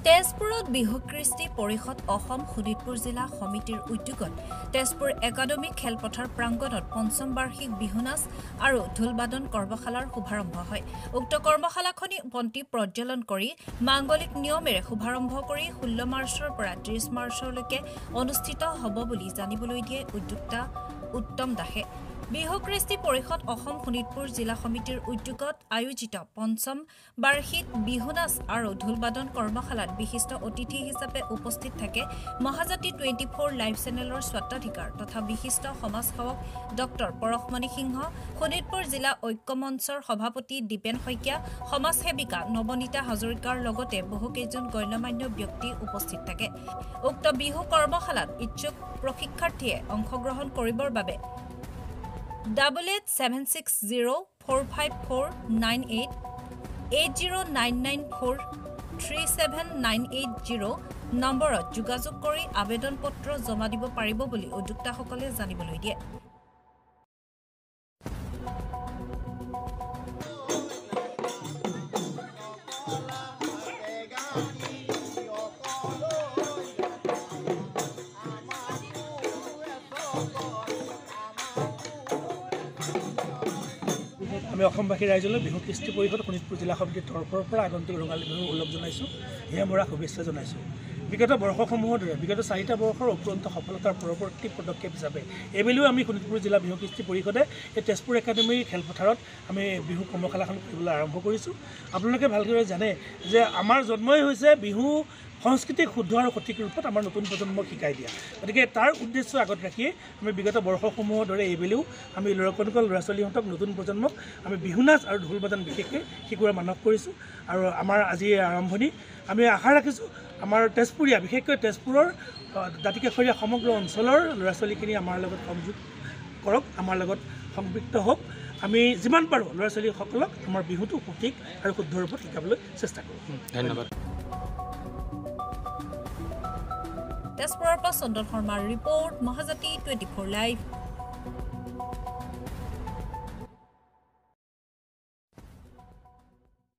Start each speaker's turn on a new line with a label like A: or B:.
A: তেজপুৰত বিহু কৃষ্টি পৰিষদ অসম শোণিতপুৰ জিলা সমিতিৰ উদ্যোগত তেজপুৰ একাডেমিক খেলপথাৰ প্ৰাংগণত পঞ্চম বাৰ্ষিক বিহু নাচ আৰু ঢোলবাদন কৰ্মশালাৰ শুভাৰম্ভ হয়। উক্ত কৰ্মশালাখনি পন্তি প্ৰজ্বলন কৰি মাংগলিক নিয়মেৰে শুভাৰম্ভ কৰি 16 মাৰ্চৰ পৰা 30 মাৰ্চলৈকে অনুষ্ঠিত হ'ব বুলি জানিবলৈ দিয়ে উদ্যোক্তা উত্তম দাসে। বিহু কৃষ্টি পৰিষদ অসম শোণিতপুৰ জিলা সমিতিৰ উদ্যোগত আয়োজিত পঞ্চম বাৰ্ষিক বিহু নাচ আৰু ঢোলবাদন কৰ্মশালাত বিশিষ্ট অতিথি হিচাপে উপস্থিত থাকে মহাজাতি 24 লাইভ চেনেলৰ স্বত্বাধিকাৰ তথা বিশিষ্ট সমাজসেৱক ডক্টৰ পৰশমণি সিংহ, শোণিতপুৰ জিলা ঐক্য মঞ্চৰ সভাপতি দীপেন শইকীয়া, সমাজসেৱিকা নৱনীতা হাজৰিকাৰ লগতে বহুকেইজন গণ্যমান্য ব্যক্তি উপস্থিত থাকে। উক্ত বিহু কৰ্মশালাত ইচ্ছুক প্ৰশিক্ষাৰ্থীয়ে অংশগ্ৰহণ কৰিবৰ বাবে 8876045498 8099437980 নম্বৰত যোগাযোগ কৰি আবেদন পত্ৰ জমা দিব পাৰিব বুলি উদ্যোক্তাসকলে জানিবলৈ দিয়ে।
B: আমি অসমবাসী ৰাইজলৈ বিহু কৃষ্টি পৰিষদ শোণিতপুৰ জিলা সমিতিৰ তৰফৰ পৰা আগন্তুক ৰঙালী বিহুৰ ওলগ জনাইছোঁ, সেয়া মৰা শুভেচ্ছা জনাইছোঁ। বিগত বৰ্ষসমূহৰ দৰে বিগত 4টা বৰ্ষৰ অপূৰন্ত সফলতাৰ পৰৱৰ্তী পদক্ষেপ হিচাপে এইবেলিও আমি শোণিতপুৰ জিলা বিহু কৃষ্টি পৰিষদে এই তেজপুৰ একাডেমীৰ খেলপথাৰত আমি বিহু কৰ্মশালাখন কৰিবলৈ আৰম্ভ কৰিছোঁ। আপোনালোকে ভালদৰে জানে যে আমাৰ জন্মই হৈছে বিহু সংস্কৃতিক শুদ্ধ আৰু সঠিক ৰূপত আমাৰ নতুন প্ৰজন্মক শিকাই দিয়া। গতিকে তাৰ উদ্দেশ্য আগত ৰাখিয়ে আমি বিগত বৰ্ষসমূহৰ দৰে এইবেলিও আমি ল'ৰা ছোৱালীহঁতক নতুন প্ৰজন্মক আমি বিহু নাচ আৰু ঢোল বাদন বিশেষকৈ শিকোৱাৰ মানস কৰিছোঁ। আৰু আমাৰ আজি আৰম্ভণি আমি আশা ৰাখিছোঁ আমাৰ তেজপুৰীয়া বিশেষকৈ তেজপুৰৰ দাঁতিকাষৰীয়া সমগ্ৰ অঞ্চলৰ ল'ৰা ছোৱালীখিনি আমাৰ লগত সংযোগ কৰক, আমাৰ লগত সংপৃক্ত হওক। আমি যিমান পাৰোঁ ল'ৰা ছোৱালীসকলক আমাৰ বিহুটো সঠিক আৰু শুদ্ধ ৰূপত শিকাবলৈ চেষ্টা কৰোঁ।
C: ধন্যবাদ।
A: তেজপুৰৰ পৰা চন্দন শৰ্মাৰ ৰিপৰ্ট, মহাজাতি 24 লাইভ।